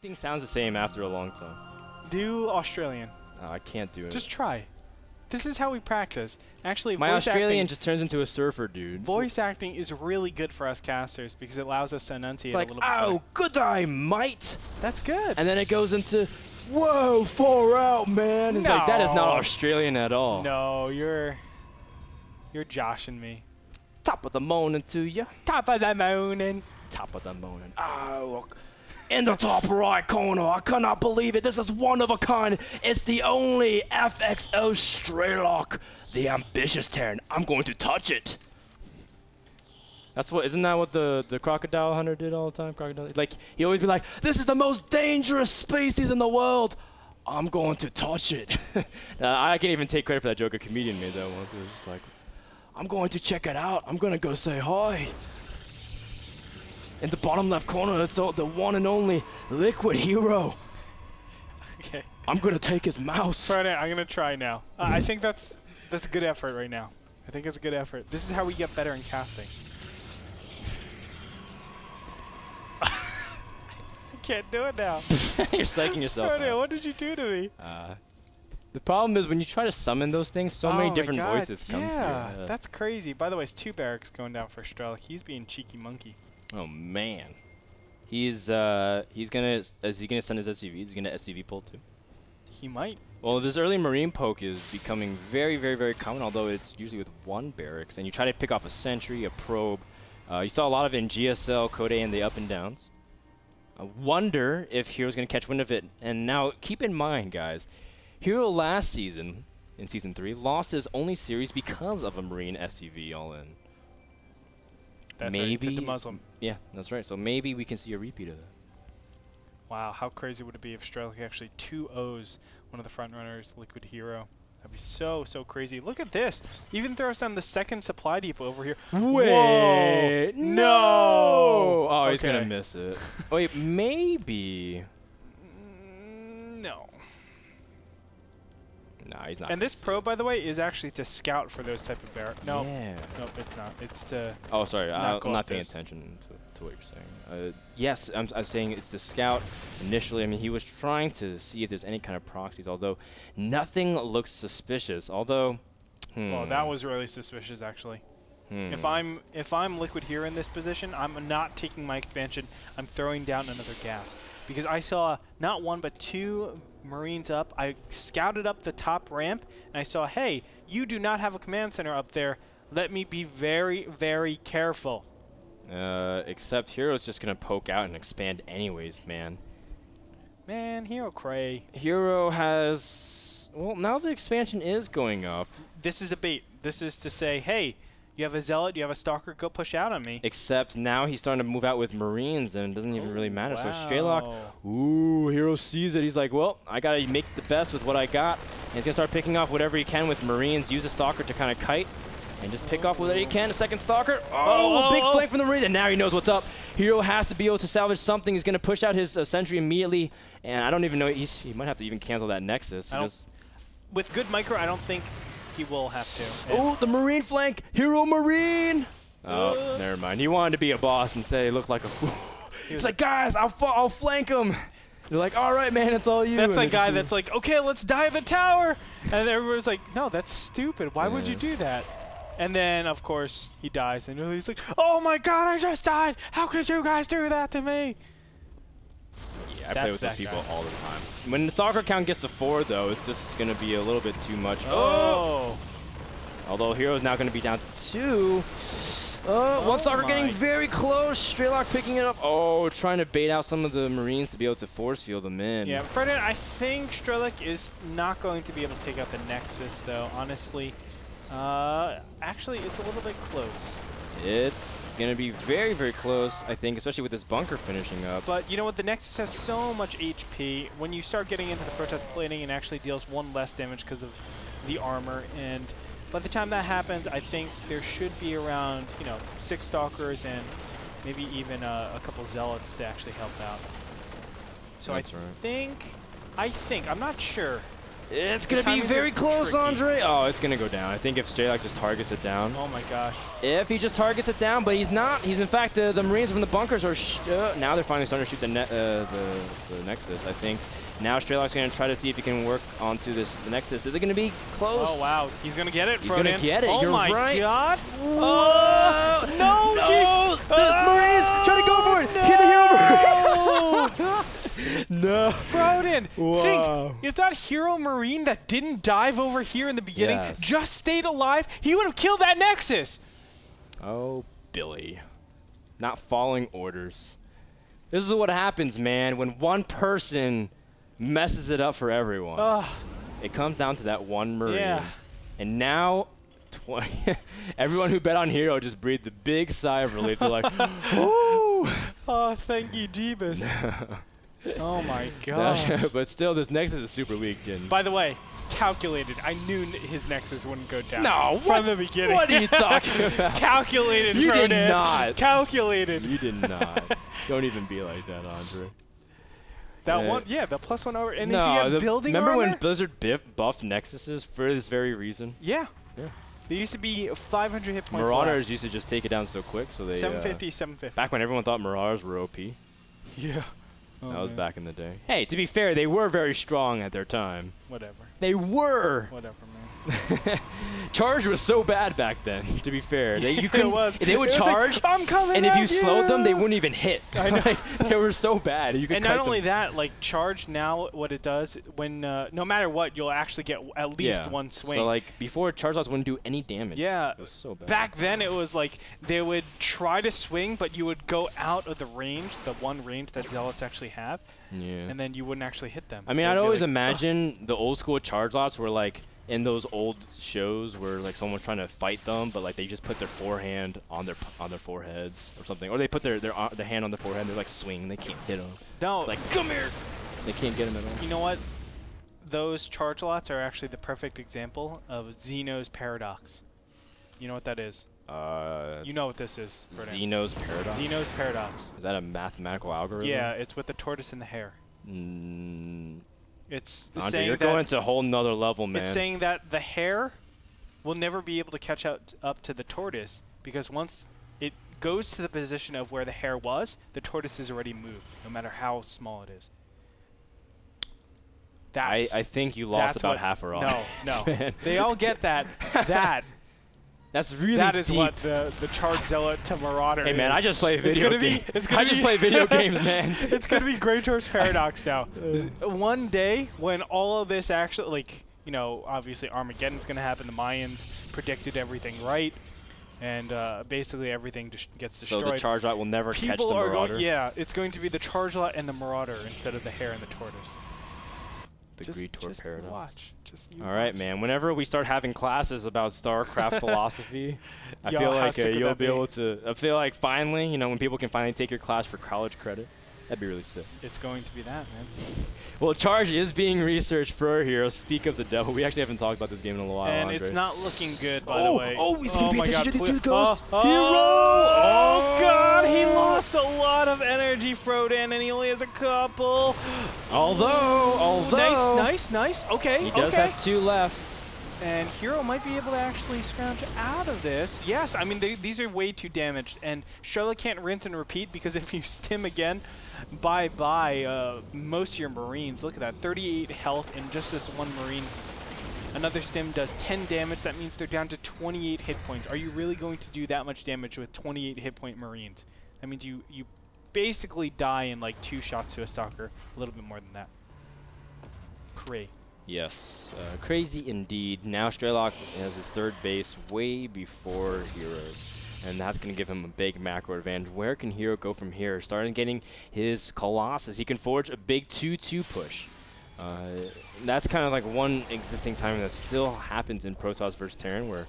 Everything sounds the same after a long time. Do Australian. I can't do it. Just try. This is how we practice. Actually, my Australian just turns into a surfer, dude. Voice acting is really good for us casters because it allows us to enunciate a little bit better. Oh, good day, mate. That's good. And then it goes into, whoa, far out, man. It's like, that is not Australian at all. No, you're joshing me. Top of the morning to you. Top of the morning. Top of the morning. Oh, in the top right corner, I cannot believe it. This is one of a kind. It's the only FXO Strelok, the ambitious Terran. I'm going to touch it. That's what, isn't that what the crocodile hunter did all the time? Crocodile, like, he'd always be like, this is the most dangerous species in the world. I'm going to touch it. I can't even take credit for that joke. A comedian made that once. It was just like, I'm going to check it out. I'm going to go say hi. In the bottom left corner, it's the one and only Liquid Hero. Okay. I'm going to take his mouse. Frodan, I'm going to try now. I think that's a good effort right now. I think it's a good effort. This is how we get better in casting. I can't do it now. You're psyching yourself Frodan, out. what did you do to me? The problem is when you try to summon those things, so many different voices come through. Yeah, that's crazy. By the way, it's 2 barracks going down for Strelok. He's being cheeky monkey. Oh man, he's gonna is he gonna send his SCVs? Is he gonna SCV pull too? He might. Well, this early marine poke is becoming very, very, very common. Although it's usually with 1 barracks, and you try to pick off a sentry, a probe. You saw a lot of it in GSL, Code A, and the up and downs. I wonder if Hero's gonna catch wind of it. And now keep in mind, guys, Hero last season in Season 3 lost his only series because of a marine SCV all in. That's maybe right, took the Muslim. Yeah, that's right. So maybe we can see a repeat of that. Wow, how crazy would it be if Strelok actually 2-0s one of the front runners, Liquid Hero? That'd be so, so crazy. Look at this. Even throws on the second supply depot over here. Wait, whoa, no! Oh, he's gonna miss it. Wait, maybe. No. Nah, he's not. And this probe, by the way, is actually to scout for those type of barracks. No, yeah. Nope, it's not. It's to. Oh, sorry. I'm not paying this. attention to what you're saying. Yes, I'm saying it's the scout. Initially, I mean, he was trying to see if there's any kind of proxies, although nothing looks suspicious. Although, Well, that was really suspicious, actually. If I'm Liquid here in this position, I'm not taking my expansion. I'm throwing down another gas because I saw not 1 but 2 Marines up. I scouted up the top ramp and I saw, hey, you do not have a command center up there. Let me be very, very careful. Except Hero's just gonna poke out and expand anyways, man. Man, Hero cray. Hero has, well, now the expansion is going up. This is a bait. This is to say, hey, you have a Zealot, you have a Stalker, go push out on me. Except now he's starting to move out with Marines and it doesn't even really matter. Wow. So Strelok, ooh, Hero sees it. He's like, well, I gotta make the best with what I got. And he's gonna start picking off whatever he can with Marines, use a Stalker to kind of kite. And just pick off whatever he can. A second Stalker. Oh, big flank from the Marine. And now he knows what's up. Hero has to be able to salvage something. He's going to push out his sentry immediately. And I don't even know. He might have to even cancel that Nexus. With good micro, I don't think he will have to. Oh, the Marine flank. Hero Marine. Oh, never mind. He wanted to be a boss. Instead, he looked like a fool. He's like, guys, I'll flank him. They're like, all right, man, it's all you. That's a guy that's like, okay, let's dive the tower. And everyone's like, no, that's stupid. Why would you do that? And then, of course, he dies, and he's like, oh my god, I just died! How could you guys do that to me? Yeah, I play with those people all the time. When the Stalker count gets to 4, though, it's just going to be a little bit too much. Oh! Although Hero's now going to be down to 2. One Stalker getting very close. Strelok picking it up. Oh, trying to bait out some of the Marines to be able to force field them in. Yeah, Frodan, I think Strelok is not going to be able to take out the Nexus, though, honestly. Actually, it's a little bit close. It's going to be very, very close, I think, especially with this bunker finishing up. But you know what? The Nexus has so much HP. When you start getting into the protest plating, it actually deals 1 less damage because of the armor. And by the time that happens, I think there should be around, 6 Stalkers and maybe even a couple Zealots to actually help out. So I think, I'm not sure. It's going to be very close, tricky. Andre. Oh, it's going to go down. I think if Strelok just targets it down. Oh my gosh. If he just targets it down, but he's not. He's in fact, the Marines from the bunkers are, now they're finally starting to shoot the Nexus, I think. Now Strelok's going to try to see if he can work onto the Nexus. Is it going to be close? Oh, wow. He's going to get it, Frodan. He's going to get it. Oh You're my right. God. Oh, no. The Marines trying to go for it. Get the hero Marine. No. Frodan, Wow. think if that hero Marine that didn't dive over here in the beginning just stayed alive, he would have killed that Nexus. Oh, Billy. Not following orders. This is what happens, man, when one person messes it up for everyone. It comes down to that one Marine. Yeah. And now, everyone who bet on Hero just breathed a big sigh of relief. They're like, ooh. Oh, thank you, Jeebus. Oh my gosh. But still, this Nexus is super weak. And by the way, calculated. I knew his Nexus wouldn't go down. No, from the beginning. What are you talking about? Calculated, You Frodan. did not. Calculated. You did not. Don't even be like that, Andre. That one, yeah, the +1 over. And no, if he had building remember armor? when Blizzard buffed Nexuses for this very reason? Yeah. Yeah. They used to be 500 hit points Marauders less. used to just take it down so quick, so they 750, 750. back when everyone thought Marauders were OP. Yeah. That was back in the day. Hey, to be fair, they were very strong at their time. Whatever. They were. Whatever, man. Charge was so bad back then, to be fair. You couldn't, they would It was charge, like, I'm coming and if you at slowed them, they wouldn't even hit. I know. They were so bad. You could and cut not only them. that, like charge now, what it does, when no matter what, you'll actually get at least one swing. So like before, charge loss wouldn't do any damage. Yeah. It was so bad. Back then, it was like they would try to swing, but you would go out of the range, the one range that zealots actually have, and then you wouldn't actually hit them. I mean, I'd always imagine the old school charge lots were like in those old shows where like someone's trying to fight them, but like they just put their forehand on their foreheads or something, or they put their hand on their forehead. And they're like swing, they can't hit them. No, like come here. They can't get them at all. You know what? Those charge lots are actually the perfect example of Zeno's paradox. You know what that is? You know what this is. Zeno's paradox? Zeno's paradox. Is that a mathematical algorithm? Yeah, it's with the tortoise and the hare. It's Andre, saying you're going to a whole nother level, man. It's saying that the hare will never be able to catch up to the tortoise because once it goes to the position of where the hare was, the tortoise has already moved, no matter how small it is. I think you lost about half a rock. No. They all get that. That's really That is deep. what the charge zealot to marauder Hey man, is. I just play video games. I just play video games, man. It's gonna be Gretorp's paradox now. One day when all of this actually, like, you know, obviously Armageddon's gonna happen. The Mayans predicted everything right, and basically everything just gets destroyed. So the charge lot will never catch the marauder. It's going to be the charge lot and the marauder instead of the hare and the tortoise. The Gretorp paradox. Watch. All right, man. Whenever we start having classes about StarCraft philosophy, I feel like you'll be able to. I feel like finally, you know, when people can finally take your class for college credit, that'd be really sick. It's going to be that, man. Well, Charge is being researched for our hero. Speak of the devil. We actually haven't talked about this game in a while. And Andre. it's not looking good, by the way. Oh, he's gonna pay attention to the two ghosts. Hero! Oh God, he lost a lot of energy, Frodan, and he only has a couple. Although Nice. Okay. He does have 2 left. And Hero might be able to actually scrounge out of this. Yes, I mean, these are way too damaged. And Strelok can't rinse and repeat because if you stim again, bye-bye most of your Marines. Look at that, 38 health in just this one Marine. Another stim does 10 damage. That means they're down to 28 hit points. Are you really going to do that much damage with 28 hit point Marines? That means you basically die in like 2 shots to a Stalker. A little bit more than that. Yes, crazy indeed. Now Strelok has his 3rd base way before Heroes, and that's going to give him a big macro advantage. Where can Hero go from here? Starting getting his Colossus, he can forge a big 2-2 push. That's kind of like one existing timing that still happens in Protoss versus Terran, where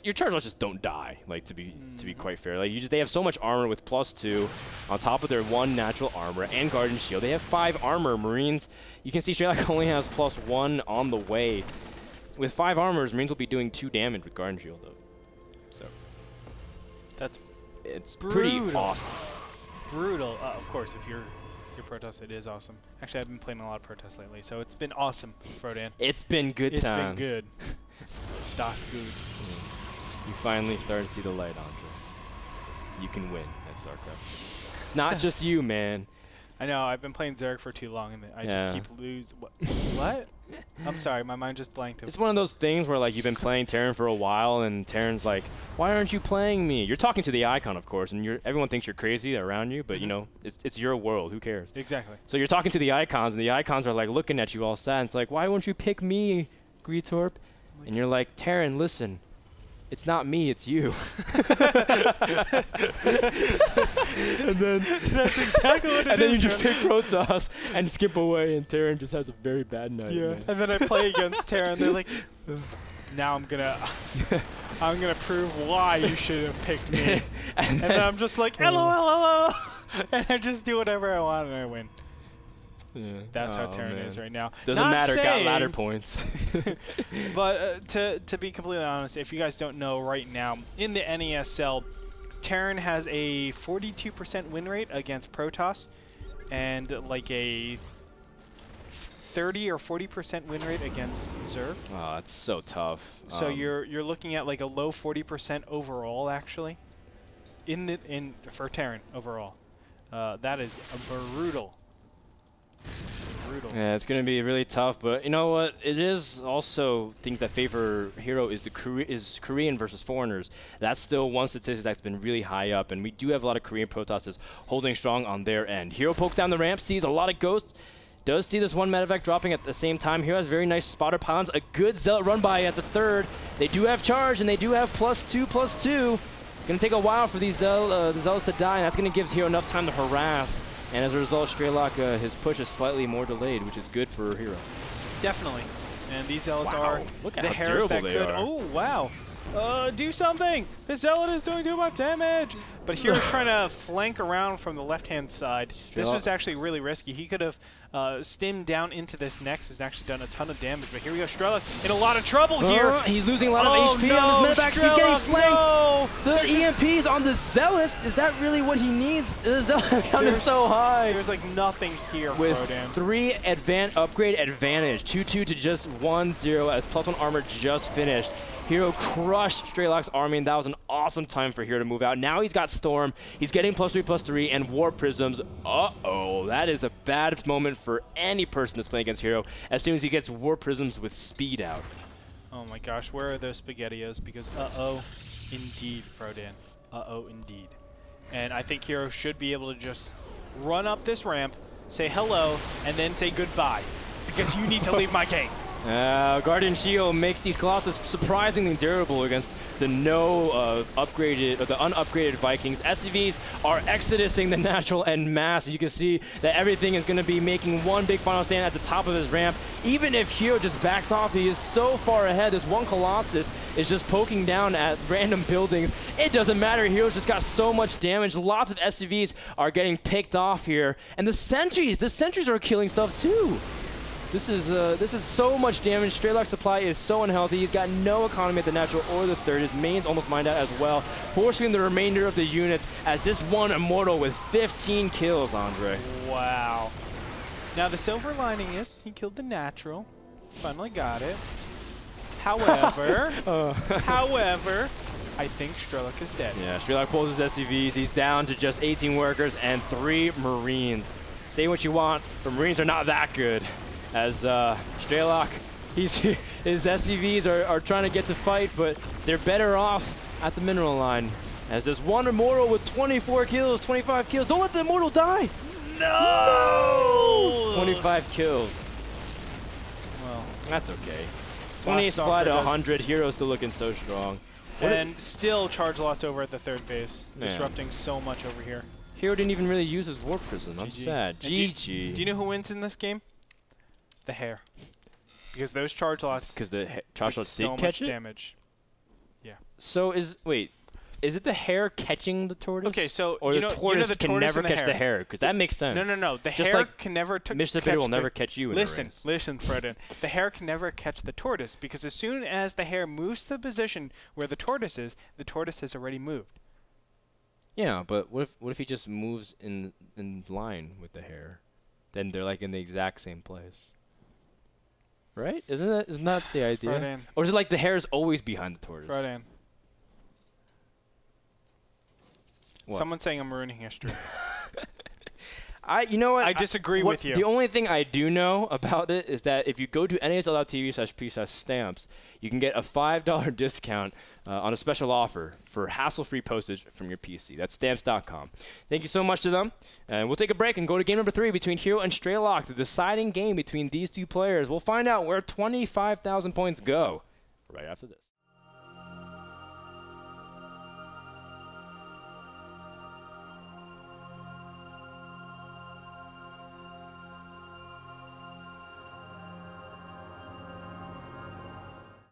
your charge lots just don't die. Like to be quite fair, like they have so much armor with +2 on top of their 1 natural armor and Guardian Shield. They have 5 armor. Marines, you can see Strelok only has +1 on the way. With 5 armors, Marines will be doing 2 damage with Guardian Shield though. So it's pretty awesome. Brutal. Of course, if you're your Protoss. It is awesome. Actually, I've been playing a lot of Protoss lately, so it's been awesome, Frodan. It's been good times. It's been good. Das good. You finally started to see the light, Andre. You can win at StarCraft. It's not just you, man. I know. I've been playing Zerg for too long, and I just keep losing. What? I'm sorry. My mind just blanked. It's one of those things where, like, you've been playing Terran for a while, and Terran's like, why aren't you playing me? You're talking to the icon, of course, and everyone thinks you're crazy around you, but, you know, it's your world. Who cares? Exactly. So you're talking to the icons, and the icons are, like, looking at you all sad. And it's like, why won't you pick me, Gretorp? And you're like, Terran, listen. It's not me, it's you. And then that's exactly what it is. And then you just pick Protoss and skip away, and Terran just has a very bad night. Yeah. Man. And then I play against Terran, and they're like, now I'm gonna prove why you should have picked me. And then I'm just like, LOL. And I just do whatever I want, and I win. Yeah. That's how Terran is right now. Doesn't matter, got ladder points. But to be completely honest, if you guys don't know right now, in the NASL, Terran has a 42% win rate against Protoss and like a 30 or 40% win rate against Zerg. Oh, it's so tough. So you're looking at like a low 40% overall actually for Terran overall. That is brutal. Yeah, it's going to be really tough, but you know what? It is also things that favor Hero is Korean versus foreigners. That's still one statistic that's been really high up, and we do have a lot of Korean Protosses holding strong on their end. Hero pokes down the ramp, sees a lot of ghosts, does see this one medevac dropping at the same time. Hero has very nice spotter pylons, a good Zealot run by at the third. They do have charge, and they do have +2/+2. Going to take a while for these the Zealots to die, and that's going to give Hero enough time to harass. And as a result, Strelok, his push is slightly more delayed, which is good for Hero. Definitely. And these Zealots Look at the how hairs that they could. are. Oh, wow. Do something! This Zealot is doing too much damage! But Hero's trying to flank around from the left-hand side. This was actually really risky. He could have stemmed down into this Nexus and actually done a ton of damage. But here we go, Strelok in a lot of trouble here. He's losing a lot of HP on his medevacs. He's getting flanked. No. The EMPs on the Zealots. Is that really what he needs? The Zealot count is so high. There's like nothing here, with Frodan. 3 upgrade advantage. 2-2 to just 1-0 as +1 armor just finished. Hero crushed Strelok's army, and that was an awesome time for Hero to move out. Now he's got Storm, he's getting +3/+3, and Warp Prisms. Uh-oh, that is a bad moment for any person that's playing against Hero as soon as he gets Warp Prisms with speed out. Oh my gosh, where are those SpaghettiOs? Because uh-oh, indeed, Frodan. Uh-oh, indeed. And I think Hero should be able to just run up this ramp, say hello, and then say goodbye. Because you need to leave my game. Guardian Shield makes these Colossus surprisingly durable against the unupgraded Vikings. SCVs are exodusing the natural en masse. You can see that everything is going to be making one big final stand at the top of his ramp. Even if Hero just backs off, he is so far ahead. This one Colossus is just poking down at random buildings. It doesn't matter. Hero's just got so much damage. Lots of SCVs are getting picked off here. And the sentries are killing stuff too. This is so much damage. Strelok's supply is so unhealthy. He's got no economy at the natural or the third. His main's almost mined out as well, forcing the remainder of the units as this one Immortal with 15 kills, Andre. Wow. Now the silver lining is he killed the natural. Finally got it. However, I think Strelok is dead. Yeah, Strelok pulls his SCVs. He's down to just 18 workers and 3 Marines. Say what you want, but Marines are not that good. As Strelok, his SCVs are trying to get to fight, but they're better off at the mineral line. As this one Immortal with 24 kills, 25 kills. Don't let the Immortal die! No! 25 kills. Well, that's okay. 28 supply to 100. Hero's still looking so strong. And still charge lots over at the third base, disrupting so much over here. Hero didn't even really use his Warp Prism. I'm GG. sad. GG. Do you know who wins in this game? The hair. Because those charge lots. Because the charge lots did so catch much it? damage. Yeah. So is it the hair catching the tortoise? Okay, so or the tortoise can never catch the hair? Because that makes sense. No. The Just hair like can never catch Mr. Bitter will never catch you in a race. Listen, Frodan. The hair can never catch the tortoise because as soon as the hair moves to the position where the tortoise has already moved. Yeah, but what if he just moves in line with the hair? then they're like in the exact same place. Right? Isn't that the idea? Frodan. Or is it like the hair is always behind the tortoise? Frodan. What? Someone's saying I'm ruining history. You know what? I disagree with you. The only thing I do know about it is that if you go to nasl.tv/p/stamps, you can get a $5 discount on a special offer for hassle-free postage from your PC. That's stamps.com. Thank you so much to them. And we'll take a break and go to game number 3 between Hero and Strelok, the deciding game between these two players. We'll find out where 25,000 points go right after this.